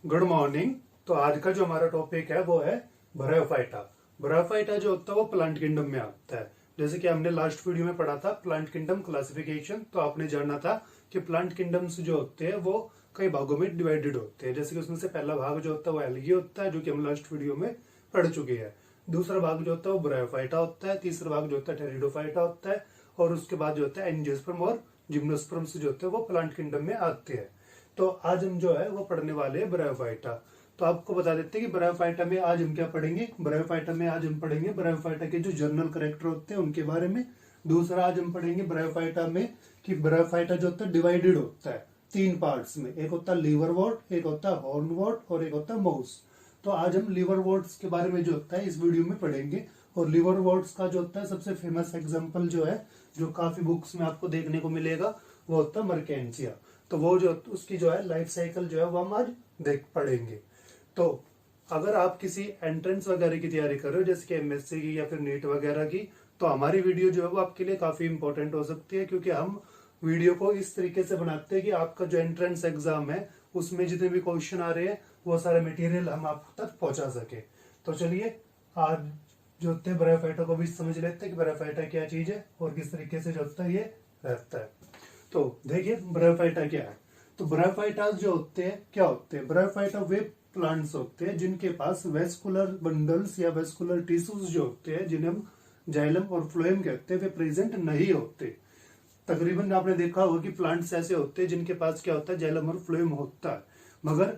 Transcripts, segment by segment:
Good morning. तो आज का जो हमारा टॉपिक है वो है ब्रायोफाइटा। ब्रायोफाइटा जो होता है वो प्लांट किंगडम में आता है। जैसे कि हमने लास्ट वीडियो में पढ़ा था प्लांट किंगडम क्लासिफिकेशन, तो आपने जाना था कि प्लांट किंगडम्स जो होते हैं वो कई भागों में डिवाइडेड होते हैं। जैसे कि उसमें से पहला भाग जो होता है वो एल्गी होता है, जो कि हम लास्ट वीडियो में पढ़ चुके हैं। दूसरा भाग जो होता है वो ब्रायोफाइटा होता है। तीसरा भाग जो होता है टेरिडोफाइटा होता है। और उसके बाद जो होता है एंजियोस्पर्म और जिम्नोस्पर्म्स जो होते हैं वो प्लांट किंगडम में आते हैं। तो आज हम जो है वो पढ़ने वाले हैं ब्रायोफाइटा। तो आपको बता देते हैं कि ब्रायोफाइटा में आज हम क्या पढ़ेंगे। ब्रायोफाइटा में आज हम पढ़ेंगे ब्रायोफाइटा के जो जनरल कैरेक्टर होते हैं उनके बारे में। दूसरा आज हम पढ़ेंगे ब्रायोफाइटा में कि ब्रायोफाइटा जो होता है डिवाइडेड होता है तीन पार्ट्स में। एक होता है लीवरवॉर्ट, एक होता है हॉर्नवॉर्ट और एक होता है माउस। तो आज हम लीवरवॉर्ट्स के बारे में जो होता है इस वीडियो में पढ़ेंगे। और लीवरवॉर्ट्स का जो होता है सबसे फेमस एग्जांपल जो है, जो काफी बुक्स में आपको देखने को मिलेगा, वो होता है मर्केंसिया। तो वो जो उसकी जो है लाइफ साइकिल जो है वो हम आज देख पढ़ेंगे। तो अगर आप किसी एंट्रेंस वगैरह की तैयारी कर रहे हो, जैसे कि एमएससी की या फिर नीट वगैरह की, तो हमारी वीडियो जो है वो आपके लिए काफी इंपॉर्टेंट हो सकती है। क्योंकि हम वीडियो को इस तरीके से बनाते हैं कि आपका जो एंट्रेंस एग्जाम है उसमें जितने भी क्वेश्चन आ रहे हैं वो सारे मटेरियल हम आप तक पहुंचा सके। तो चलिए आज जो होते हैं ब्रायोफाइटा को भी समझ लेते हैं कि ब्रायोफाइटा क्या चीज है और किस तरीके से जो होता है ये रहता है। तो देखिए ब्रायोफाइटा क्या है। तो ब्रायोफाइटा जो होते हैं क्या होते हैं, ब्रायोफाइटा वे प्लांट्स होते हैं जिनके पास वेस्कुलर बंडल्स या वेस्कुलर टिश्यूज जो होते हैं, जिन्हें हम जाइलम और फ्लोएम कहते हैं, वे प्रेजेंट नहीं होते। तकरीबन आपने देखा होगा कि प्लांट्स ऐसे होते हैं जिनके पास क्या होता है, जाइलम और फ्लोएम होता है। मगर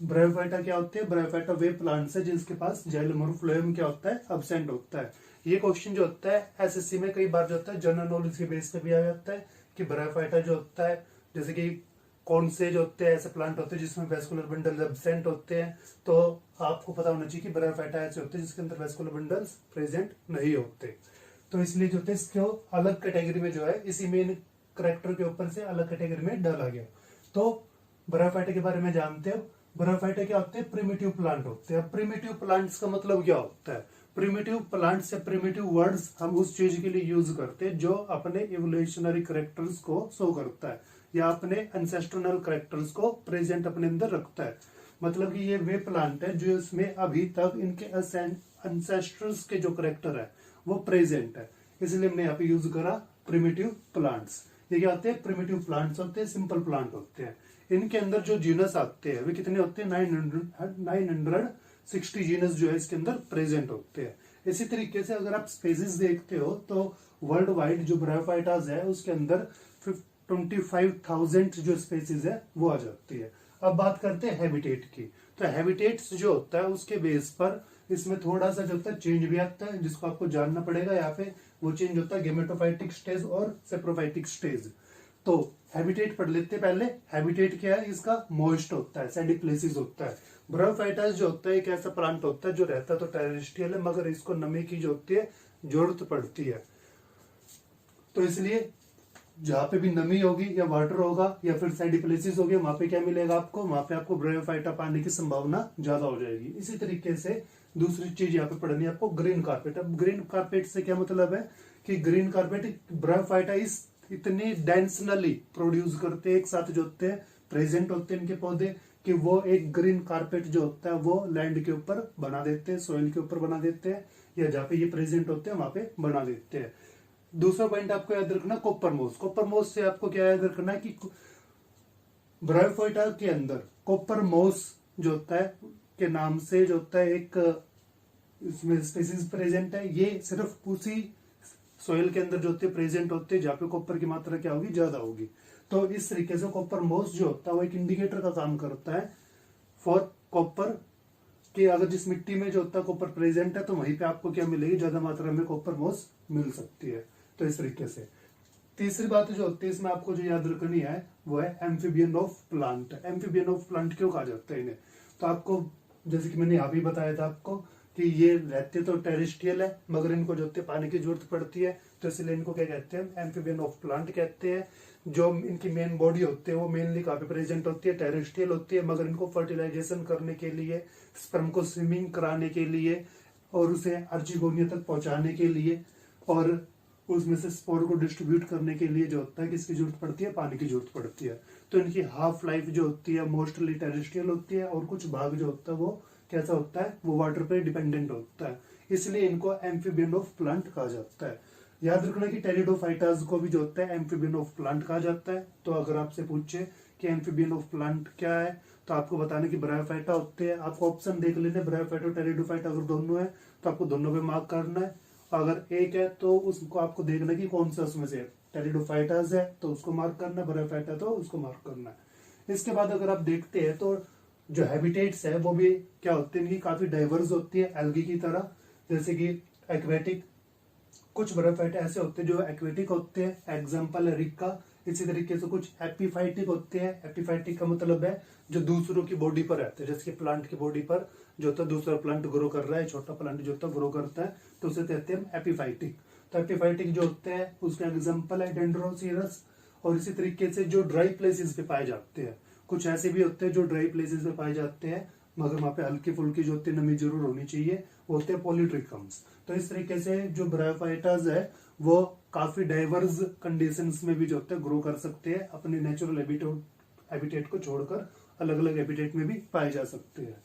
ब्रायोफाइटा क्या होते हैं, ब्रायोफाइटा वे प्लांट्स है जिनके पास जाइलम और फ्लोएम क्या होता है, एब्सेंट होता है। ये क्वेश्चन जो होता है एसएससी में कई बार जो होता है जनरल नॉलेज के बेस पे भी आ जाता है कि ब्रायोफाइटा जो होता है, जैसे कि कौन से जो होते हैं ऐसे प्लांट होते हैं जिसमें वेस्कुलर बंडल एब्सेंट होते हैं। तो आपको पता होना चाहिए कि ब्रायोफाइटा ऐसे होते हैं जिसके अंदर वेस्कुलर बंडल्स प्रेजेंट नहीं होते। तो इसलिए जो होते हैं इसको अलग कैटेगरी में जो है इसी मेन करेक्टर के ऊपर से अलग कैटेगरी में डाला गया। तो ब्रायोफाइटा के बारे में जानते हो। ब्रायोफाइटा क्या होते हैं, प्रिमिटिव प्लांट होते हैं। प्रिमिटिव प्लांट्स का मतलब क्या होता है, प्रिमिटिव प्लांट्स से प्रिमिटिव वर्ड्स हम उस चीज के लिए यूज करते हैं जो अपने इवोल्यूशनरी करेक्टर्स को शो करता है या अपने एंसेस्ट्रल करेक्टर्स को प्रेजेंट अपने अंदर रखता है। मतलब कि ये वे प्लांट है जो इसमें अभी तक इनके एंसेस्ट्रल्स के जो करेक्टर है वो प्रेजेंट है, इसलिए हमने यहाँ पे यूज करा प्रिमिटिव प्लांट्स। ये क्या होते हैं, प्रिमिटिव प्लांट्स होते हैं, सिंपल प्लांट होते हैं। इनके अंदर जो जीनस आते हैं वे कितने होते हैं, 960 जीनस जो है इसके अंदर प्रेजेंट होते हैं। इसी तरीके से अगर आप स्पेसीज देखते हो तो वर्ल्ड वाइड जो ब्रायोफाइटास है उसके अंदर 25,000 जो स्पेसीज है वो आ जाती है। अब बात करते हैं हैबिटेट की। तो हैबिटेट्स जो होता है उसके बेस पर इसमें थोड़ा सा जो होता है चेंज भी आता है, जिसको आपको जानना पड़ेगा। यहाँ पे वो चेंज होता है गेमेटोफाइटिक स्टेज और सेप्रोफाइटिक स्टेज। तो हैबिटेट पढ़ लेते हैं पहले। हैबिटेट क्या है, इसका मॉइस्ट होता है, सैंडी प्लेसेस होता है। ब्रायोफाइटास जो होता है एक ऐसा प्लांट होता है जो रहता तो टेरेस्ट्रियल है, मगर इसको नमी की जो होती है जरूरत पड़ती है। तो इसलिए जहां पे भी नमी होगी या वाटर होगा या फिर सैंडी प्लेसेस होगी, वहां पे क्या मिलेगा आपको, वहां पे आपको ब्रायोफाइटा पाने की संभावना ज्यादा हो जाएगी। इसी तरीके से दूसरी चीज यहाँ पे पढ़नी है आपको, ग्रीन कार्पेट। अब ग्रीन कार्पेट से क्या मतलब है कि ग्रीन कार्पेट ब्रायोफाइटा इतनी डेंसनली प्रोड्यूस करते हैं, एक साथ जो होते हैं प्रेजेंट होते हैं इनके पौधे, कि वो एक ग्रीन कार्पेट जो होता है वो लैंड के ऊपर बना देते हैं, सोइल के ऊपर बना देते हैं, या जहाँ पे ये प्रेजेंट होते हैं वहां पे बना देते हैं। दूसरा पॉइंट आपको याद रखना कॉपरमॉस। कॉपरमॉस से आपको क्या याद रखना है कि ब्रायोफाइटा के अंदर कॉपरमॉस जो होता है के नाम से जो होता है एक इसमें स्पीसीज प्रेजेंट है। ये सिर्फ उसी सोइल के अंदर जो होते हैं प्रेजेंट होते हैं जहाँ पे कॉपर की मात्रा क्या होगी, ज्यादा होगी। तो इस तरीके से कॉपरमॉस जो होता है वो एक इंडिकेटर का काम करता है फॉर कॉपर, कि अगर जिस मिट्टी में जो होता है कॉपर प्रेजेंट है तो वहीं पे आपको क्या मिलेगी, ज्यादा मात्रा में कॉपरमॉस मिल सकती है। तो इस तरीके से तीसरी बात जो होती है इसमें आपको जो याद रखनी है वो है amphibian of plant. Amphibian of plant क्यों कहा जाता है इन्हें, तो आपको जैसे कि मैंने अभी बताया था आपको कि ये रहते तो टेरेस्ट्रियल है, मगर इनको जो होते पानी की जरूरत पड़ती है, तो इसलिए इनको क्या कहते हैं, एम्फीबियन ऑफ प्लांट कहते हैं। जो इनकी मेन बॉडी होती है वो मेनली कहाँ पे प्रेजेंट होती है, टेरेस्ट्रियल होती है, मगर इनको फर्टिलाइजेशन करने के लिए, स्पर्म को स्विमिंग कराने के लिए और उसे अर्चिगोनिया तक पहुंचाने के लिए और उसमें से स्पोर को डिस्ट्रीब्यूट करने के लिए जो होता है किसकी जरूरत पड़ती है, पानी की जरूरत पड़ती है। तो इनकी हाफ लाइफ जो होती है मोस्टली टेरेस्ट्रियल होती है, और कुछ भाग जो होता है वो कैसा होता है, वो वाटर पे डिपेंडेंट होता है, इसलिए इनको एम्फीबियन ऑफ प्लांट कहा जाता है। याद रखना कि टेरिडोफाइटास को भी जो होता है एम्फीबियन ऑफ प्लांट कहा जाता है। तो अगर आपसे पूछे कि एम्फीबियन ऑफ प्लांट क्या है, तो आपको बताना कि ब्रायोफाइटा होते हैं। आपको ऑप्शन देख लेने, ब्रायोफाइटा और टेरिडोफाइटा अगर दोनों है तो आपको दोनों पे मार्क करना है। अगर एक है तो उसको आपको देखना कि कौन सा उसमें से है। टेरिडोफाइटास है तो उसको मार्क करना है, ब्रायोफाइटा तो उसको मार्क करना है। इसके बाद अगर आप देखते हैं तो जो हैबिटेट्स है वो भी क्या होते हैं, इनकी काफी डाइवर्स होती है एल्गी की तरह। जैसे कि एक्वेटिक, कुछ ब्रायोफाइटा ऐसे होते हैं जो एक्वेटिक होते हैं, एग्जाम्पल है रिक्का। इसी तरीके से कुछ एपिफाइटिक होते हैं। एपिफाइटिक का मतलब है जो दूसरों की बॉडी पर रहते हैं, जैसे कि प्लांट की बॉडी पर जो होता है दूसरा प्लांट ग्रो कर रहा है, छोटा प्लांट जो होता है ग्रो करता है, तो उसे कहते हैं एपिफाइटिक। तो एपिफाइटिक जो होते हैं उसका एग्जाम्पल है डेंड्रोसिरस। और इसी तरीके से जो ड्राई प्लेसेस पे पाए जाते हैं, कुछ ऐसे भी होते हैं जो ड्राई प्लेसेस पे पाए जाते हैं मगर वहां पे हल्की फुल्की जो होती है नमी जरूर होनी चाहिए, वो होते हैं पॉलीट्रिकम्स। तो इस तरीके से जो ब्रायोफाइटास है वो काफी डाइवर्स कंडीशंस में भी जो होते हैं ग्रो कर सकते हैं, अपने नेचुरल हैबिटेट को छोड़कर अलग अलग हैबिटेट में भी पाए जा सकते हैं।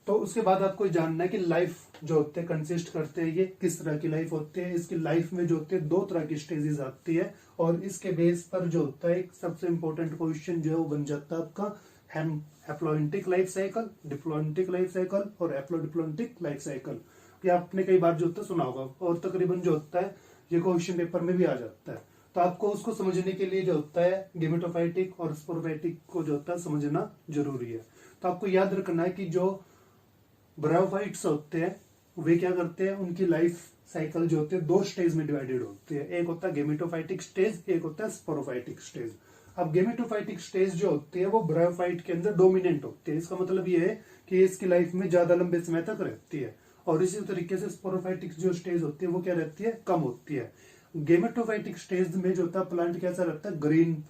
तो उसके बाद आपको जानना है कि लाइफ जो होते हैं कंसिस्ट करते हैं, ये किस तरह की लाइफ होती है। इसकी लाइफ में जो होते हैं दो तरह की स्टेजेस आती है, और इसके बेस पर जो होता है एक सबसे इंपॉर्टेंट क्वेश्चन जो है वो बन जाता है आपका हैप्लॉइंटिक लाइफ साइकिल, डिप्लॉइंटिक लाइफ साइकिल और हैप्लोडिप्लॉइंटिक लाइफ साइकिल। ये आपने कई बार जो होता है सुना होगा, और तकरीबन जो होता है ये क्वेश्चन पेपर में भी आ जाता है। तो आपको उसको समझने के लिए जो होता है गेमेटोफाइटिक और स्पोरोफाइटिक को जो होता है समझना जरूरी है। तो आपको याद रखना है कि जो ब्रायोफाइट्स होते हैं वे क्या करते हैं, उनकी लाइफ साइकिल जो होते हैं दो स्टेज में डिवाइडेड होती है। एक होता है गेमेटोफाइटिक स्टेज, एक होता है स्पोरोफाइटिक स्टेज। अब गेमेटोफाइटिक स्टेज जो होती है वो ब्रायोफाइट के अंदर डोमिनेंट होती है। इसका मतलब ये है कि इसकी लाइफ में ज्यादा लंबे समय तक रहती है। और इसी तरीके से स्पोरोफाइटिक जो स्टेज होती है वो क्या रहती है, कम होती है। गेमेटोफाइटिक स्टेज में जो होता है प्लांट कैसा रहता है, ग्रीन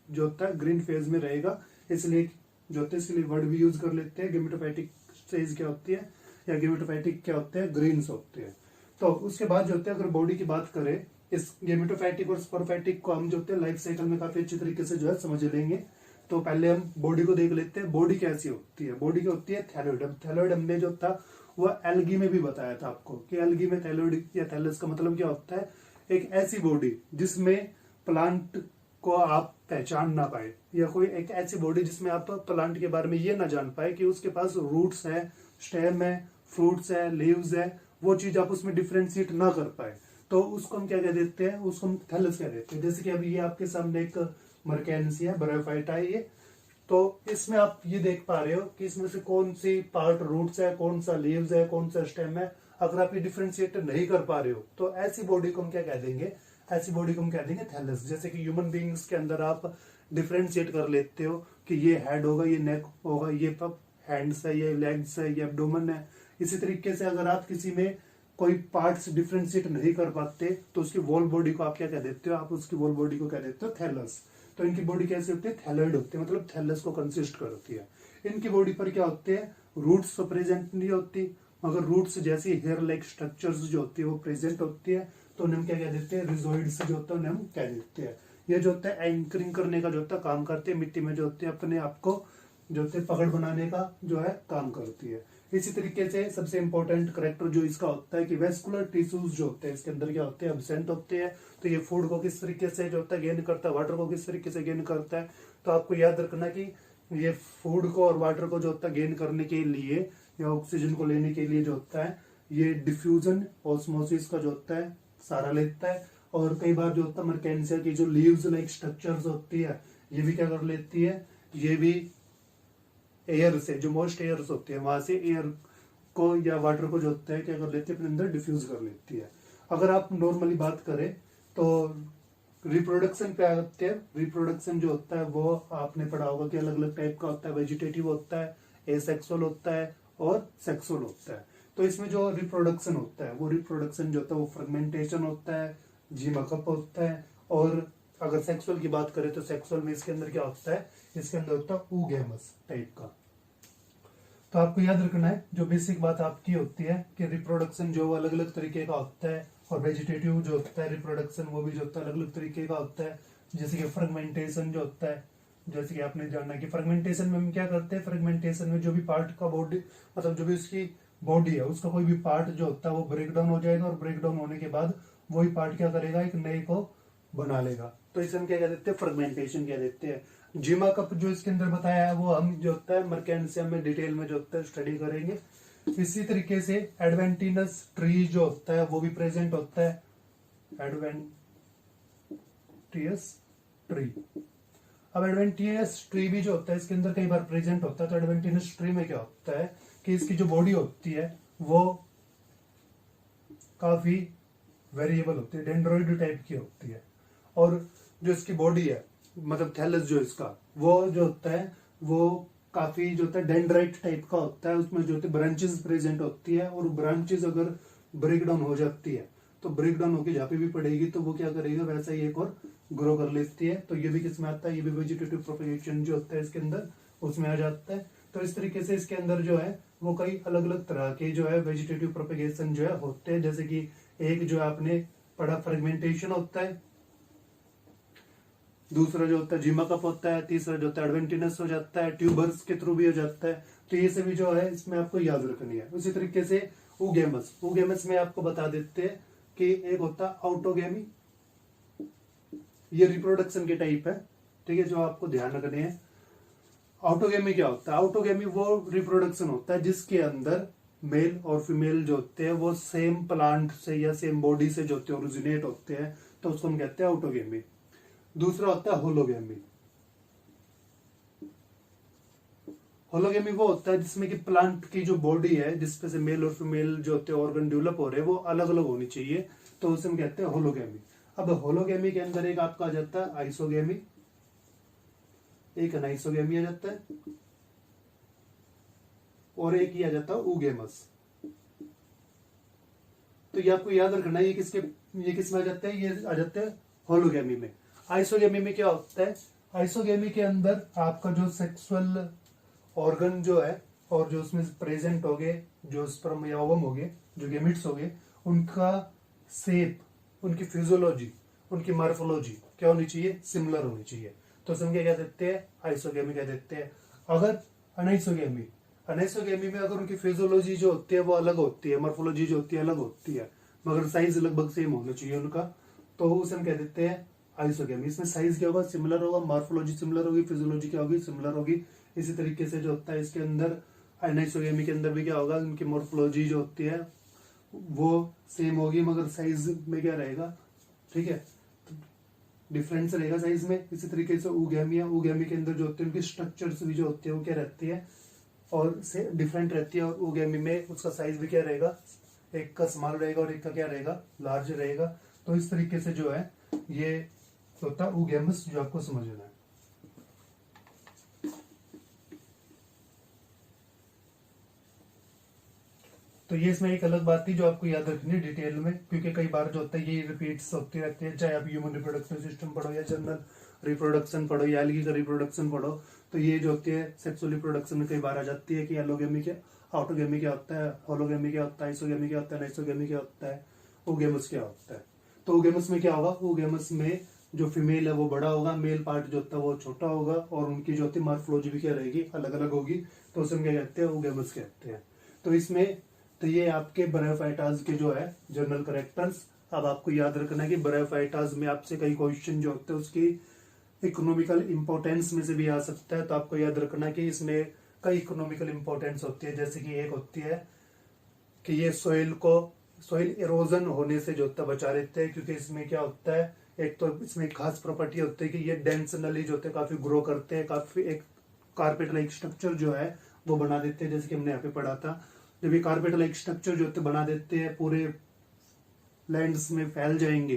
जो होता है ग्रीन फेज में रहेगा, इसलिए जो होता है इसके लिए वर्ड भी यूज कर लेते हैं। गेमेटोफाइटिक स्टेज क्या होती है या गेमेटोफाइटिक क्या होते हैं, ग्रीन्स होते हैं। तो उसके बाद जो होते हैं अगर बॉडी की बात करें, इस गेमेटोफाइटिक और स्पोरोफाइटिक को हम जो होते हैं लाइफ साइकिल में काफी अच्छी तरीके से जो है समझ लेंगे। तो पहले हम बॉडी को देख लेते हैं, बॉडी कैसी होती है। बॉडी क्या होती है, थैलोइड। थैलोइड हमने जो था वो एल्गी में भी बताया था आपको कि एल्गी में थैलोइड या थैलस का मतलब क्या होता है, एक ऐसी बॉडी जिसमें प्लांट को आप पहचान ना पाए, या कोई एक ऐसी बॉडी जिसमें आप प्लांट के बारे में ये ना जान पाए कि उसके पास रूट्स है, स्टेम है, फ्रूट्स है, लीव्स है, वो चीज आप उसमें डिफ्रेंशिएट ना कर पाए, तो उसको हम क्या कह देते हैं, उसको हम थैलस कह देते हैं। जैसे कि अभी ये आपके सामने एक मर्केंसी है, ब्रायोफाइटा है ये। तो इसमें आप ये देख पा रहे हो कि इसमें से कौन सी पार्ट रूट्स है, कौन सा लीव्स है, कौन सा स्टेम है। अगर आप ये डिफ्रेंशिएट नहीं कर पा रहे हो तो ऐसी बॉडी को हम क्या कह देंगे, ऐसी बॉडी को हम कह देंगे थैलस। जैसे कि ह्यूमन बींग्स के अंदर आप डिफ्रेंशिएट कर लेते हो कि ये हेड होगा, ये नेक होगा, ये हैंड्स है, ये लेग्स है, ये एब्डोमेन है। इसी तरीके से अगर आप किसी में कोई पार्ट्स डिफ्रेंशिएट नहीं कर पाते तो उसकी वॉल बॉडी को आप क्या कह देते हो, आप उसकी वॉल बॉडी को कह देते हो थैलस। तो इनकी बॉडी कैसे होती है, थैलॉइड होती है, मतलब थैलस को कंसिस्ट करती है। इनकी बॉडी पर क्या होते हैं, रूट्स तो प्रेजेंट नहीं होती, मगर रूट्स जैसी हेयर लाइक स्ट्रक्चर्स जो होती है वो प्रेजेंट होती है। तो उन्हें हम क्या कह देते हैं, रिजोइड्स जो होता है उन्हें हम कह देते हैं। ये जो होता है एंकरिंग करने का जो होता है काम करते हैं, मिट्टी में जो होते हैं अपने आप को जो होते हैं पकड़ बनाने का जो है काम करती है। इसी तरीके से सबसे इंपॉर्टेंट करेक्टर जो इसका होता है कि वेस्कुलर टिश्यूज जो होते हैं इसके अंदर क्या होते हैं, एब्सेंट होते हैं। तो ये फूड को किस तरीके से जो होता है गेन करता है, वाटर को किस तरीके से गेन करता है। तो आपको याद रखना कि ये फूड को और वाटर को जो होता है गेन करने के लिए या ऑक्सीजन को लेने के लिए जो होता है ये डिफ्यूजन ऑस्मोसिस का जो होता है सहारा लेता है। और कई बार जो होता है मर्केंसिया की जो लीव्स लाइक स्ट्रक्चर्स होती है ये भी क्या कर लेती है, ये भी एयर से, जो मोस्ट एयर्स होते हैं वहां से एयर को या वाटर को जो होता है क्या कर लेती है, अपने अंदर डिफ्यूज कर लेती है। अगर आप नॉर्मली बात करें तो रिप्रोडक्शन पे आते हैं। रिप्रोडक्शन जो होता है वो आपने पढ़ा होगा कि अलग अलग टाइप का होता है, वेजिटेटिव होता है, एसेक्सुअल होता है और सेक्सुअल होता है। तो इसमें जो रिप्रोडक्शन होता है वो रिप्रोडक्शन जो होता है वो फ्रेगमेंटेशन होता है, जीमकअप होता है। और अगर सेक्सुअल की बात करें तो सेक्सुअल में इसके अंदर क्या होता है, इसके अंदर होता है oogamous टाइप का। तो आपको याद रखना है जो बेसिक बात आपकी होती है कि रिप्रोडक्शन जो अलग अलग तरीके का होता है और वेजिटेटिव जो होता है रिप्रोडक्शन वो भी जो होता है अलग अलग तरीके का होता है। जैसे कि फ्रेगमेंटेशन जो होता है, जैसे कि आपने जानना कि फ्रेगमेंटेशन में हम क्या करते हैं, फ्रेगमेंटेशन में जो भी पार्ट का बॉडी मतलब जो भी उसकी बॉडी है उसका कोई भी पार्ट जो होता है वो ब्रेक डाउन हो जाएगा और ब्रेक डाउन होने के बाद वही पार्ट क्या करेगा, एक नए को बना लेगा। तो इसे हम क्या कह देते हैं, फ्रेगमेंटेशन कह देते हैं। जिमा कप जो इसके अंदर बताया है वो हम जो होता है मर्केंसियम में डिटेल में जो होता है स्टडी करेंगे। इसी तरीके से एडवेंटिनस ट्री जो होता है वो भी प्रेजेंट होता है, एडवेंटियस ट्री। अब एडवेंटियस ट्री भी जो होता है इसके अंदर कई बार प्रेजेंट होता है। तो एडवेंटियस ट्री में क्या होता है कि इसकी जो बॉडी होती है वो काफी वेरिएबल होती है, डेंड्रॉइड टाइप की होती है। और जो इसकी बॉडी है मतलब थैलस जो इसका वो जो होता है वो काफी जो होता है डेंड्राइट टाइप का होता है। उसमें जो होती है ब्रांचेस प्रेजेंट होती है और ब्रांचेस अगर ब्रेक डाउन हो जाती है तो ब्रेक डाउन होकर जहाँ पे भी पड़ेगी तो वो क्या करेगा, वैसा ही एक और ग्रो कर लेती है। तो ये भी किसमें आता है, ये भी वेजिटेटिव प्रोपेगेशन जो होता है इसके अंदर उसमें आ जाता है। तो इस तरीके से इसके अंदर जो है वो कई अलग अलग तरह के जो है वेजिटेटिव प्रोपेगेशन जो है होते हैं। जैसे कि एक जो आपने पढ़ा फ्रेगमेंटेशन होता है, दूसरा जो होता है जिमा कप होता है, तीसरा जो होता है एडवेंटिनस हो जाता है, ट्यूबर्स के थ्रू भी हो जाता है। तो ये सभी जो है इसमें आपको याद रखनी है। उसी तरीके से ऊगेमस में आपको बता देते हैं कि एक होता है ऑटोगेमी, ये रिप्रोडक्शन के टाइप है, ठीक है, जो आपको ध्यान रखने हैं। ऑटोगेमी क्या होता है, ऑटोगेमी वो रिप्रोडक्शन होता है जिसके अंदर मेल और फीमेल जो होते हैं वो सेम प्लांट से या सेम बॉडी से जो होते हैं ओरिजिनेट होते हैं, तो उसको हम कहते हैं ऑटोगेमी। दूसरा होता है होलोगेमी। होलोगेमी वो होता है जिसमें कि प्लांट की जो बॉडी है जिसपे से मेल और फीमेल जो होते हैं ऑर्गन डेवलप हो रहे हैं वो अलग अलग होनी चाहिए, तो उसे हम कहते हैं होलोगेमी। अब होलोगेमी के अंदर एक आपका आ जाता है आइसोगेमी, एक अनाइसोगेमी आ जाता है और एक ही आ जाता है ऊगेमस। तो ये आपको याद रखना है, ये किसमें आ जाता है, ये आ जाता है होलोगेमी में। आइसोगेमी में क्या होता है, आइसोगेमी के अंदर आपका जो सेक्सुअल ऑर्गन जो है और जो उसमें प्रेजेंट हो गए, जो स्पर्म या ओवम हो गए, जो गेमिट्स हो गए, उनका शेप, उनकी फिजियोलॉजी, उनकी मार्फोलॉजी क्या होनी चाहिए, सिमिलर होनी चाहिए। तो हम क्या कह देते हैं, आइसोगेमी कह देते हैं। अगर अनाइसोगेमी में अगर उनकी फिजियोलॉजी जो होती है वो अलग होती है, मार्फोलॉजी जो होती है अलग होती है, मगर साइज लगभग सेम होना चाहिए उनका, तो उसे हम कह देते हैं आइसोगेमी। इसमें साइज क्या होगा, सिमिलर होगा, मार्फोलॉजी सिमिलर होगी, फिजियोलॉजी क्या होगी, सिमिलर होगी। इसी तरीके से जो होता है इसके अंदर अनाइसोगेमी के अंदर भी क्या होगा, उनकी मॉर्फोलॉजी जो होती है वो सेम होगी मगर साइज में क्या रहेगा, ठीक है, डिफरेंस रहेगा साइज में। इसी तरीके से ऊगेमी के अंदर जो होते हैं उनकी स्ट्रक्चर्स भी जो होती है वो क्या रहती है और से डिफरेंट रहती है। और ऊगेमी में उसका साइज भी क्या रहेगा, एक का स्मॉल रहेगा और एक का क्या रहेगा, लार्ज रहेगा। तो इस तरीके से जो है ये होता है ऊगेमस, जो आपको समझना है। तो ये इसमें एक अलग बात थी जो आपको याद रखनी है डिटेल में, क्योंकि कई बार जो होता है ये रिपीट्स होती रहती है, चाहे आप ह्यूमन रिप्रोडक्टिव सिस्टम पढ़ो या जनरल रिप्रोडक्शन पढ़ो या एल्गी का रिप्रोडक्शन पढ़ो, तो ये जो होती है सेक्सुअल रिप्रोडक्शन में कई बार आ जाती है कि एलोगेमी क्या, ऑटोगेमी क्या होता है, होलोगेमी क्या होता है, आइसोगेमी क्या होता है, नाइसोगेमी क्या होता है, ऊगेमस क्या होता है। तो ऊगेमस में क्या होगा, ऊगेमस में जो फीमेल है वो बड़ा होगा, मेल पार्ट जो होता है वो छोटा होगा और उनकी जो होती है मॉर्फोलॉजी भी क्या रहेगी, अलग अलग होगी। तो उसे हम क्या कहते हैं, ऊगेमस कहते हैं। तो इसमें तो ये आपके ब्रायोफाइटाज के जो है जनरल कैरेक्टर्स। अब आपको याद रखना है कि ब्रायोफाइटाज में आपसे कई क्वेश्चन जो होते हैं उसकी इकोनॉमिकल इंपॉर्टेंस में से भी आ सकता है। तो आपको याद रखना है कि इसमें कई इकोनॉमिकल इंपॉर्टेंस होती है। जैसे कि एक होती है कि ये सॉइल इरोजन होने से जो होता है बचा लेते हैं, क्योंकि इसमें क्या होता है, एक तो इसमें एक खास प्रॉपर्टी होती है कि ये डेंस नली जो होते हैं काफी ग्रो करते हैं, काफी एक कारपेट लाइक स्ट्रक्चर जो है वो बना देते हैं। जैसे कि हमने यहाँ पे पढ़ा था, जब ये कारपेट लाइक स्ट्रक्चर जो होते बना देते हैं पूरे लैंड्स में फैल जाएंगे,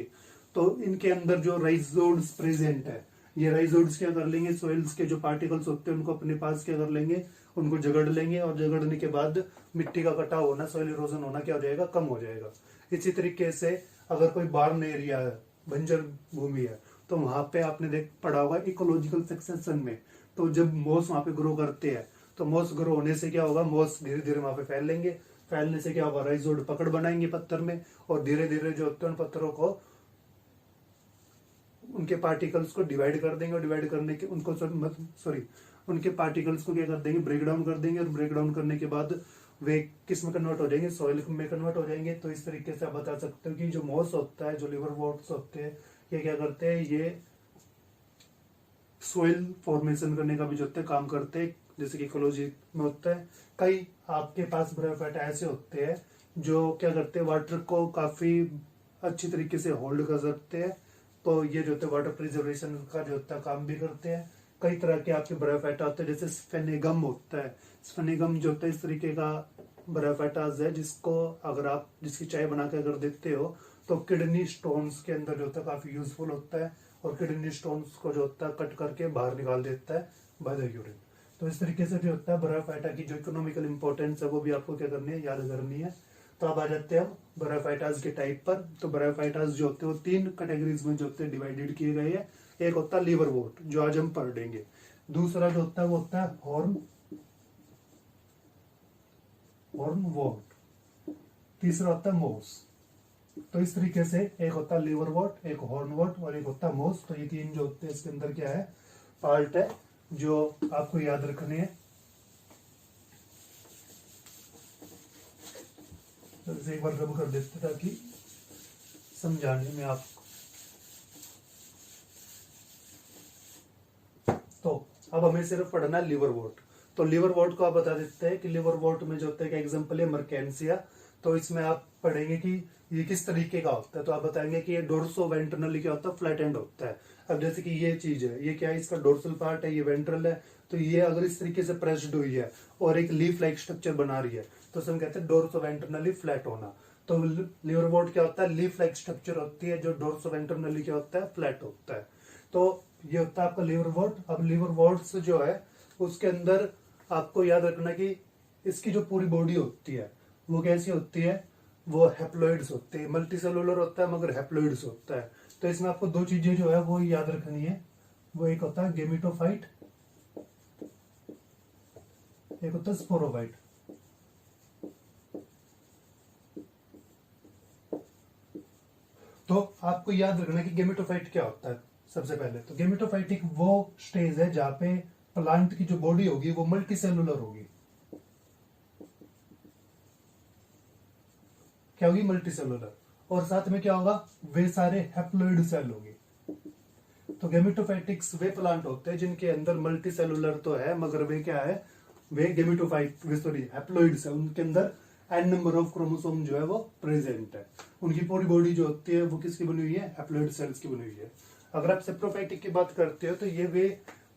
तो इनके अंदर जो राइजोड्स प्रेजेंट है, ये राइजोड्स क्या कर लेंगे, सोइल्स के जो पार्टिकल्स होते हैं उनको अपने पास क्या कर लेंगे, उनको जगड़ लेंगे और जगड़ने के बाद मिट्टी का कटाव होना, सॉइल इरोजन होना क्या हो जाएगा, कम हो जाएगा। इसी तरीके से अगर कोई बार्न एरिया है, बंजर भूमि है, तो वहां पे आपने पढ़ा होगा इकोलॉजिकल सक्सेशन में, तो जब मॉस वहां पे ग्रो करते हैं तो मॉस ग्रो होने से क्या होगा, मॉस धीरे धीरे वहां पे फैल लेंगे, फैलने से क्या होगा, राइजोइड पकड़ बनाएंगे पत्थर में, और धीरे धीरे जो होते हैं उन पत्थरों को, उनके पार्टिकल्स को डिवाइड कर देंगे, और डिवाइड करने के उनको उनके पार्टिकल्स को क्या कर देंगे, ब्रेक डाउन कर देंगे, और ब्रेक डाउन करने के बाद वे किस में कन्वर्ट हो जाएंगे, सॉइल में कन्वर्ट हो जाएंगे। तो इस तरीके से आप बता सकते हो कि जो मॉस होता है, जो लिवरवर्ट्स होते हैं, ये क्या करते हैं, ये सोइल फॉर्मेशन करने का भी जो होता है काम करते हैं, जैसे कि इकोलॉजी में होता है। कई आपके पास ब्रायोफाइट ऐसे होते हैं जो क्या करते हैं, वाटर को काफी अच्छी तरीके से होल्ड कर सकते हैं, तो ये जो होता है वाटर प्रिजर्वेशन का जो होता है काम भी करते हैं। कई तरह के आपके ब्रायोफाइटा होते हैं, जैसे स्फेनेगम होता है। स्फेनेगम जो होता है इस तरीके का ब्रायोफाइटास है, जिसको अगर आप जिसकी चाय बना के अगर देते हो तो किडनी स्टोन्स के अंदर जो होता है काफी यूजफुल होता है, और किडनी स्टोन्स को जो होता है कट करके बाहर निकाल देता है बाय द यूरिन। तो इस तरीके से जो होता है ब्रायोफाइटा की जो इकोनॉमिकल इंपॉर्टेंस है वो भी आपको क्या करनी है, याद करनी है। तो अब आ जाते हैं हम ब्रायोफाइटास के टाइप पर। तो ब्रायोफाइटास जो होते हैं वो 3 कैटेगरीज में जो होते हैं डिवाइडेड किए गए हैं। एक होता है लिवरवॉर्ट, जो आज हम पढ़ेंगे। दूसरा जो होता है वो होता है हॉर्नवॉर्ट। तीसरा होता है मोस। तो इस तरीके से एक होता है लिवरवॉर्ट, एक हॉर्नवॉर्ट और एक होता है मोस। तो ये 3 जो होते हैं इसके अंदर क्या है, पार्ट है जो आपको याद रखने हैं। तो इसे एक बार रब कर देते ताकि समझाने में आप। तो अब हमें सिर्फ पढ़ना है लिवरवॉर्ट। तो लिवरवॉर्ट को आप बता देते हैं कि लिवरवॉर्ट में जो होता है, एग्जांपल है मर्केंसिया। तो इसमें आप पढ़ेंगे कि ये किस तरीके का होता है। तो आप बताएंगे कि ये डोर्सो वेंट्रनली क्या होता है, फ्लैट एंड होता है। अब जैसे कि ये चीज है, ये क्या है, इसका डोर्सल पार्ट है, ये वेंट्रल है। तो ये अगर इस तरीके से प्रेस्ड हुई है और एक लीफ लाइक स्ट्रक्चर बना रही है तो हम कहते हैं डोर्सो वेंट्रनली फ्लैट होना। तो लिवरवॉर्ट क्या होता है, लीफ लाइक स्ट्रक्चर होती है, जो डोर्सो वेंट्रनली क्या होता है, फ्लैट होता है। तो ये होता है आपका लिवरवॉर्ट। अब लिवरवॉर्ट्स जो है उसके अंदर आपको याद रखना कि इसकी जो पूरी बॉडी होती है वो कैसी होती है, वो हैप्लॉइड्स होते हैं। मल्टीसेलुलर होता है मगर हैप्लॉइड्स होता है। तो इसमें आपको 2 चीजें जो है वो याद रखनी है। वो एक होता है गेमिटोफाइट, एक होता है स्पोरोफाइट। तो आपको याद रखना कि गेमिटोफाइट क्या होता है। सबसे पहले तो गेमिटोफाइट एक वो स्टेज है जहां पे प्लांट की जो बॉडी होगी वो मल्टीसेलुलर होगी। क्या होगी, मल्टीसेलुलर। और साथ में क्या होगा, वे सारे हैप्लॉइड सेल होंगे। तो गेमिटोफाइटिक्स वे प्लांट होते हैं जिनके अंदर मल्टीसेलुलर तो है मगर वे क्या है, वे हैप्लॉइड्स है। उनके अंदर एन नंबर ऑफ क्रोमोसोम जो है वो प्रेजेंट है। उनकी पूरी बॉडी जो होती है वो किसकी बनी हुई है, हैप्लॉइड सेल्स की बनी हुई है। अगर आप सेप्रोफाइटिक की बात करते हो तो ये वे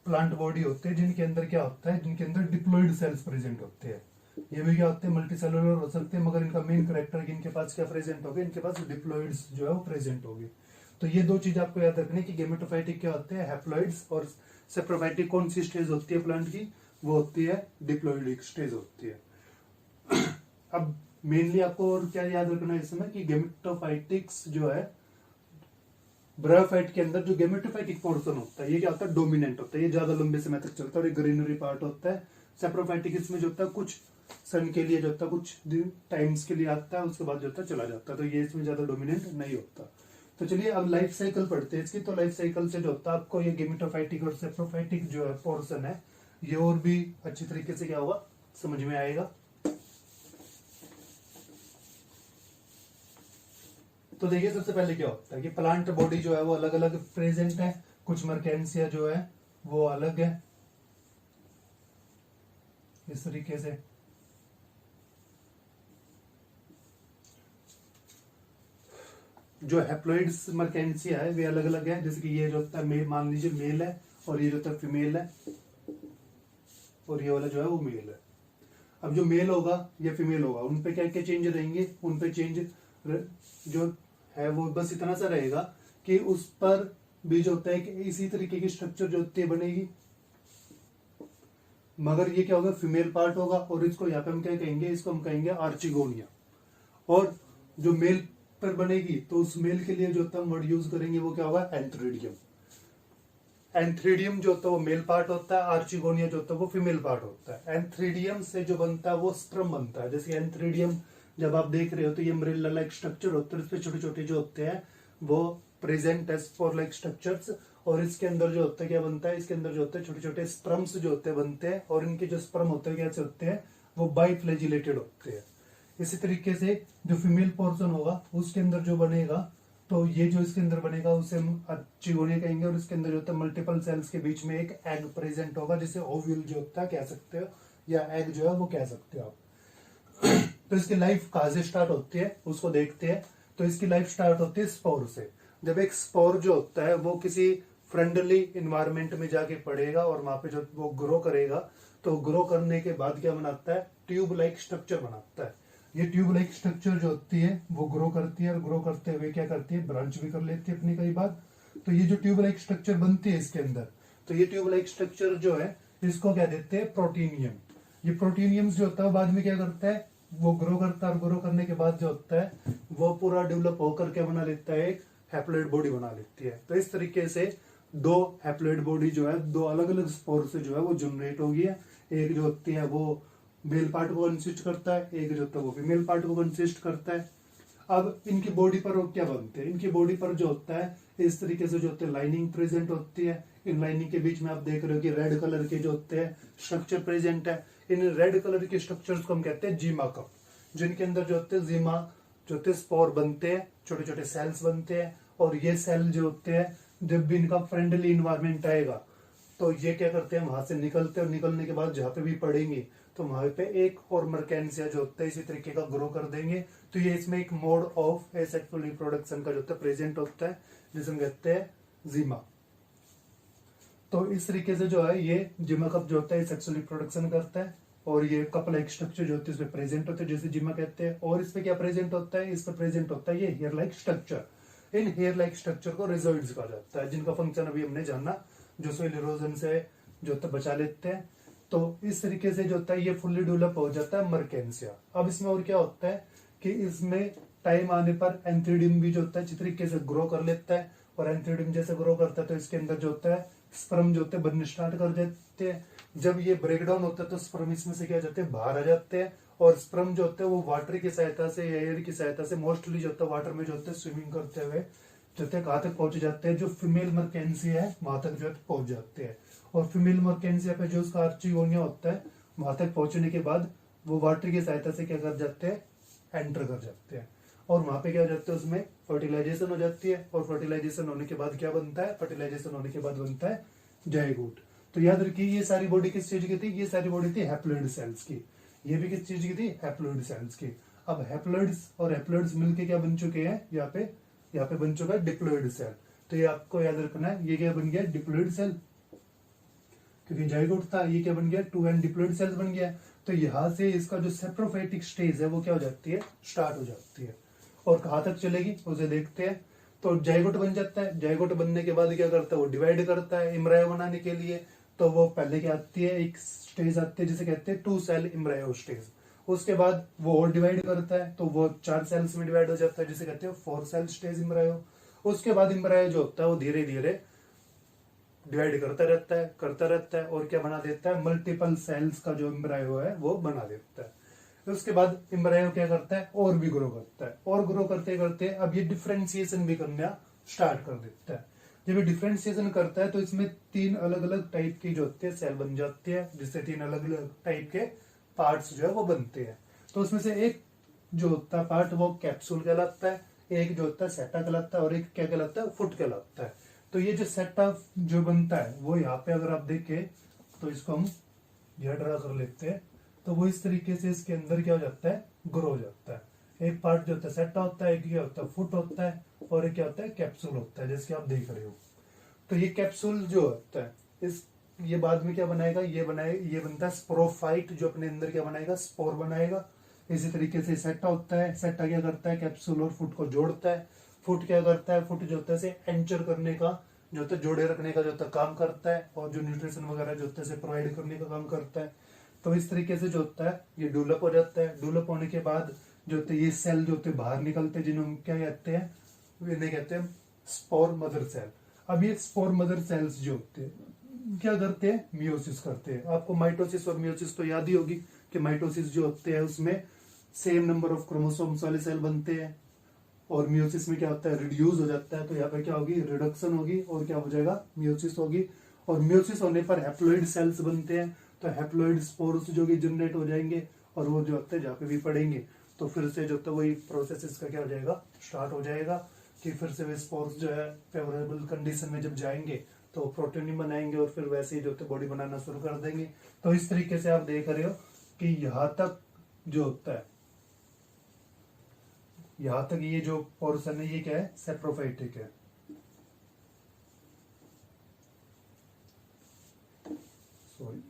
प्लांट बॉडी होते हैं जिनके अंदर क्या होता है, जिनके अंदर डिप्लॉइड सेल्स प्रेजेंट होते हैं। ये भी क्या होते हैं, मल्टीसेलुलर हो सकते हैं मगर इनका मेन कैरेक्टर इनके पास क्या प्रेजेंट होगा, इनके पास डिप्लॉइड्स जो है वो प्रेजेंट होगी। तो ये 2 चीज आपको याद रखनी कि गेमेटोफाइटिक क्या होते हैं, हैप्लॉइड्स, और सेप्रोफाइटिक कौन सी स्टेज होती है प्लांट की, वो होती है डिप्लॉइडिक स्टेज होती है। अब मेनली आपको और क्या याद रखना है इसमें कि गेमेटोफाइटिक्स जो है, ब्रायोफाइट के अंदर जो गेमेटोफाइटिक पोर्शन होता है ये क्या होता है, डोमिनेंट होता है, ये ज्यादा लंबे समय तक चलता है और एक ग्रीनरी पार्ट होता है। सेप्रोफाइटिक इसमें जो होता है कुछ सन के लिए जो होता है, कुछ दिन टाइम्स के लिए आता है, उसके बाद जो होता है चला जाता है। तो ये इसमें ज्यादा डोमिनेंट नहीं होता। तो चलिए अब लाइफ साइकिल पढ़ते हैं इसकी। तो लाइफ साइकिल से जो होता है आपको ये गेमेटोफाइटिक और सेप्रोफाइटिक जो है पोर्शन है ये और भी अच्छी तरीके से क्या होगा, समझ में आएगा। तो देखिए सबसे पहले क्या होता है कि प्लांट बॉडी जो है वो अलग अलग प्रेजेंट है। कुछ मर्केंसिया जो है वो अलग है इस तरीके से। जो हैप्लॉइड्स मर्केंसिया है वे अलग अलग है। जैसे कि ये जो होता है मेल, मान लीजिए मेल है, और ये जो होता है फीमेल है, और ये वाला जो है वो मेल है। अब जो मेल होगा या फीमेल होगा उन पे क्या क्या चेंज रहेंगे, उन पे चेंज जो है वो बस इतना सा रहेगा कि उस पर भी जो होता है कि इसी तरीके की स्ट्रक्चर जो होती है बनेगी, मगर ये क्या होगा, फीमेल पार्ट होगा। और इसको यहाँ पे हम क्या कहेंगे, इसको हम कहेंगे आर्चिगोनिया। और जो मेल पर बनेगी तो उस मेल के लिए जो हम वर्ड यूज करेंगे वो क्या होगा, एंथ्रिडियम। एंथ्रीडियम जो होता है वो मेल पार्ट होता है, आर्चिगोनिया जो होता है वो फीमेल पार्ट होता है। एंथ्रीडियम से जो बनता है वो स्पर्म बनता है। जैसे एंथ्रीडियम जब आप देख रहे हो तो ये अम्ब्रेला लाइक स्ट्रक्चर होते हैं, इसमें छोटे छोटे जो होते हैं वो present as spore like structures, और इसके अंदर जो होता है क्या बनता है, इसके अंदर जो होते हैं छोटे छोटे स्पर्म्स जो होते हैं बनते हैं, और इनके जो स्पर्म होते हैं कैसे होते हैं, वो बाइफ्लैजिलेटेड होते हैं। इसी तरीके से जो फीमेल पोर्शन होगा उसके अंदर जो बनेगा, तो ये जो इसके अंदर बनेगा उसे हम चिगोनिया कहेंगे, और इसके अंदर जो होता है मल्टीपल सेल्स के बीच में एक एग प्रेजेंट होगा जिसे ओव्यूल जो होता है कह सकते हो, या एग जो है वो कह सकते हो आप। तो इसकी लाइफ कहां से स्टार्ट होती है उसको देखते हैं। तो इसकी लाइफ स्टार्ट होती है स्पोर से। जब एक स्पोर जो होता है वो किसी फ्रेंडली इन्वायरमेंट में जाके पड़ेगा और वहां पे जब वो ग्रो करेगा, तो ग्रो करने के बाद क्या बनाता है, ट्यूब लाइक स्ट्रक्चर बनाता है। ये ट्यूब लाइक स्ट्रक्चर जो होती है वो ग्रो करती है, और ग्रो करते हुए क्या करती है, ब्रांच भी कर लेती है अपनी कई बार। तो ये जो ट्यूब लाइक स्ट्रक्चर बनती है इसके अंदर, तो ये ट्यूब लाइक स्ट्रक्चर जो है इसको क्या देते हैं, प्रोटीनियम। ये प्रोटीनियम जो होता है बाद में क्या करता है, वो ग्रो करता है, और ग्रो करने के बाद जो होता है वो पूरा डेवलप होकर क्या बना लेता है, एक हैप्लॉइड बॉडी बना लेती है। तो इस तरीके से दो हैप्लॉइड बॉडी जो है दो अलग अलग स्पोर से जो है वो जनरेट होगी है। एक जो होती है वो मेल पार्ट को कंसिस्ट करता है, एक जो होता है वो फीमेल पार्ट को कंसिस्ट करता है। अब इनकी बॉडी पर वो क्या बनते हैं, इनकी बॉडी पर जो होता है इस तरीके से जो होते हैं लाइनिंग प्रेजेंट होती है। इन लाइनिंग के बीच में आप देख रहे हो कि रेड कलर के जो होते हैं स्ट्रक्चर प्रेजेंट है। इन रेड कलर के स्ट्रक्चर्स को हम कहते हैं जीमा कप, जिनके अंदर जो होते हैं जीमा जो होते हैं स्पोर बनते हैं, छोटे छोटे सेल्स बनते हैं। और ये सेल जो होते हैं जब भी इनका फ्रेंडली इन्वायरमेंट आएगा तो ये क्या करते हैं, वहां से निकलते हैं, और निकलने के बाद जहां पे भी पड़ेंगे तो वहां पे एक और मर्केंसिया जो होता है इसी तरीके का ग्रो कर देंगे। तो ये इसमें एक मोड ऑफ एसेक्सुअल रिप्रोडक्शन का जो होता है प्रेजेंट होता है, जिसे हम कहते हैं जीमा। तो इस तरीके से जो है ये जिमा कप जो होता है सेक्सुअल रिप्रोडक्शन करता है, और ये कप लाइक स्ट्रक्चर जो होती है इसमें प्रेजेंट होते हैं, जैसे जिमा कहते हैं। और इस पे क्या प्रेजेंट होता है, इस पे प्रेजेंट होता है ये हेयर लाइक स्ट्रक्चर। इन हेयर लाइक स्ट्रक्चर को रिजॉइड्स कहा जाता है, जिनका फंक्शन अभी हमने जाना, जो सोइल इरोजन से जो होता है बचा लेते हैं। तो इस तरीके से जो होता है ये फुल्ली डेवलप हो जाता है मर्केंसिया। अब इसमें और क्या होता है कि इसमें टाइम आने पर एंथ्रीडियम भी जो होता है इस तरीके से ग्रो कर लेता है, और एंथ्रीडियम जैसे ग्रो करता है तो इसके अंदर जो होता है स्पर्म जो होते हैं बनने स्टार्ट कर देते हैं। जब ये ब्रेक डाउन होता है तो स्पर्म इसमें से क्या हो जाते हैं, बाहर आ जाते हैं। और स्पर्म जो होते हैं वो वाटर की सहायता से या एयर की सहायता से मोस्टली जो होता है वाटर में जो होते हैं स्विमिंग करते हुए जो होते हैं कहाँ तक पहुंच जाते हैं, जो फीमेल मर्केंसिया है वहां तक जो है पहुंच जाते हैं। और फीमेल मर्केंसिया पे जो उसका आर्चिगोनिया होता है वहां तक पहुंचने के बाद वो वाटर की सहायता से क्या कर जाते हैं, एंटर कर जाते हैं। और वहां पे क्या हो जाता है, उसमें फर्टिलाइजेशन हो जाती है। और फर्टिलाइजेशन होने के बाद क्या बनता है, फर्टिलाइजेशन होने के बाद बनता है जायगोट। तो याद रखिए ये सारी बॉडी किस चीज की थी, ये सारी बॉडी थी हैप्लॉइड सेल्स की। ये भी किस चीज की थी, हैप्लॉइड सेल्स की। अब हैप्लॉइड्स और हैप्लॉइड्स मिलके क्या बन चुके हैं, यहाँ पे बन चुका है डिप्लॉइड सेल। तो ये आपको याद रखना है, ये क्या बन गया, डिप्लॉइड सेल, क्योंकि जाइगोट था। ये क्या बन गया, 2 एंड डिप्लॉइड सेल्स बन गया। तो यहां से इसका जो सेप्रोफाइटिक स्टेज है वो क्या हो जाती है, स्टार्ट हो जाती है। और कहां तक चलेगी उसे देखते हैं। तो जाइगोट बन जाता है। जाइगोट बनने के बाद क्या करता है, वो डिवाइड करता है एम्ब्रायो बनाने के लिए। तो वो पहले क्या आती है, एक स्टेज आती है जिसे कहते हैं 2 सेल एम्ब्रायो स्टेज। उसके बाद वो और डिवाइड करता है, तो वो 4 सेल्स में डिवाइड हो जाता है जिसे कहते हैं 4 सेल स्टेज एम्ब्रायो। उसके बाद एम्ब्रायो जो होता है वो धीरे धीरे डिवाइड करता रहता है और क्या बना देता है, मल्टीपल सेल्स का जो एम्ब्रायो है वो बना देता है। उसके बाद एम्ब्रायो क्या करता है, और भी ग्रो करता है, और ग्रो करते करते अब ये डिफरेंशिएशन भी करना स्टार्ट कर देता है। जब ये डिफरेंशिएशन करता है तो इसमें 3 अलग अलग टाइप की जो होती है सेल बन जाती है, जिससे 3 अलग अलग टाइप के पार्ट्स जो है वो बनते हैं। तो उसमें से एक जो होता है पार्ट वो कैप्सूल कहलाता है, एक जो होता है सेटा कहलाता है, और एक क्या कहलाता है, फुट कहलाता है। तो ये जो सेटा जो बनता है वो यहाँ पे अगर आप देखें तो इसको हम यह ड्रा कर लेते हैं। तो वो इस तरीके से इसके अंदर क्या हो जाता है, ग्रो हो जाता है। एक पार्ट जो होता है सेटा होता है, एक क्या होता है फुट होता है, और एक क्या होता है कैप्सूल होता है, जैसे आप देख रहे हो। तो ये कैप्सूल जो होता है इस ये बाद में क्या बनाएगा, ये बनता है स्पोरोफाइट, जो अपने अंदर क्या बनाएगा, स्पोर बनाएगा। इसी तरीके से सेटा होता है, सेटा क्या करता है, कैप्सूल और फुट को जोड़ता है। फुट क्या करता है, फुट जो होता है से एंचर करने का जो होता है, जोड़े रखने का जो होता है काम करता है, और जो न्यूट्रिशन वगैरह जो होता है से प्रोवाइड करने का काम करता है। तो इस तरीके से जो होता है ये डेवलप हो जाता है। डेवलप होने के बाद जो होते हैं ये सेल जो होते हैं बाहर निकलते हैं, जिन्हें हम क्या कहते हैं, इन्हें कहते हैं स्पोर मदर सेल। अब ये स्पोर मदर सेल्स जो होते हैं क्या करते हैं, मियोसिस करते हैं। आपको माइटोसिस और मियोसिस तो याद ही होगी कि माइटोसिस जो होते हैं उसमें सेम नंबर ऑफ क्रोमोसोम्स वाले सेल बनते हैं, और मियोसिस में क्या होता है, रिड्यूस हो जाता है। तो यहाँ पे क्या होगी, रिडक्शन होगी, और क्या हो जाएगा, मियोसिस होगी। और मियोसिस होने पर हैप्लॉइड सेल्स बनते हैं, तो हैप्लॉइड स्पोर्स जो कि जनरेट हो जाएंगे, और वो जो होते हैं जहाँ पे भी पड़ेंगे तो फिर से जो होता है वही प्रोसेस इसका क्या हो जाएगा, स्टार्ट हो जाएगा कि फिर से वे स्पोर्स जो है फेवरेबल कंडीशन में जब जाएंगे तो प्रोटीन बनाएंगे, और फिर वैसे ही जो होता है बॉडी बनाना शुरू कर देंगे। तो इस तरीके से आप देख रहे हो कि यहाँ तक जो होता है, यहां तक ये जो पोर्शन है ये क्या है, सेप्रोफाइटिक है। सॉरी,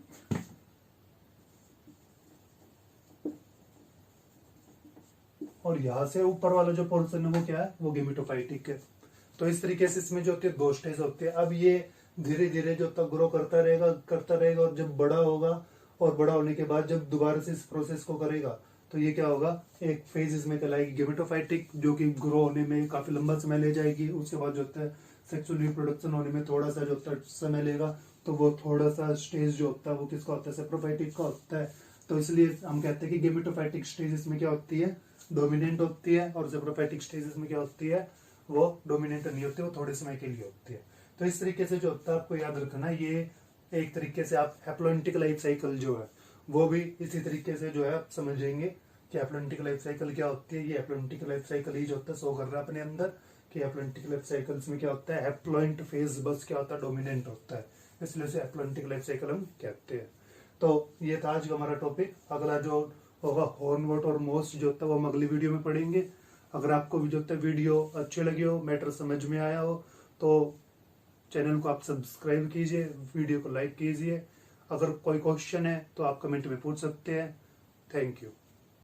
और यहां से ऊपर वाला जो पोर्शन है वो क्या है, वो गेमेटोफाइटिक है। तो इस तरीके से इसमें जो होती है दो स्टेज होती है। अब ये धीरे धीरे जो तक ग्रो करता रहेगा, और जब बड़ा होगा, और बड़ा होने के बाद जब दोबारा से इस प्रोसेस को करेगा तो ये क्या होगा, एक फेज इसमें कहलाएगी गेमेटोफाइटिक, जो कि ग्रो होने में काफी लंबा समय ले जाएगी। उसके बाद जो होता है सेक्सुअल रिप्रोडक्शन होने में थोड़ा सा जो होता है समय लेगा, तो वो थोड़ा सा स्टेज जो होता है वो किसका होता है, सेप्रोफाइटिक का होता है। तो इसलिए हम कहते हैं कि गेमेटोफाइटिक स्टेज में क्या होती है, डोमिनेंट होती है, और सेप्रोफाइटिक स्टेजेस में क्या होती है, वो डोमिनेंट नहीं होती, वो थोड़े समय के लिए होती है। तो इस तरीके से जो होता है आपको याद रखना, ये एक तरीके से आप हैप्लोइडिक लाइफ साइकिल जो है वो भी इसी तरीके से जो है आप समझेंगे कि हैप्लोइडिक लाइफ साइकिल क्या होती है। ये हैप्लोइडिक लाइफ साइकिल ही जो होता है शो कर रहा है अपने अंदर कि हैप्लोइडिक लाइफ साइकिल्स में क्या होता है, हैप्लोइड फेज बस क्या होता है, डोमिनेंट होता है, इसलिए उसे हैप्लोइडिक लाइफ साइकिल हम कहते हैं। तो ये था आज का हमारा टॉपिक। अगला जो होगा हॉर्नवर्ट और मोस्ट जो होता है वो हम अगली वीडियो में पढ़ेंगे। अगर आपको भी जो होता है वीडियो अच्छी लगी हो, मैटर समझ में आया हो, तो चैनल को आप सब्सक्राइब कीजिए, वीडियो को लाइक कीजिए। अगर कोई क्वेश्चन है तो आप कमेंट में पूछ सकते हैं। Thank you.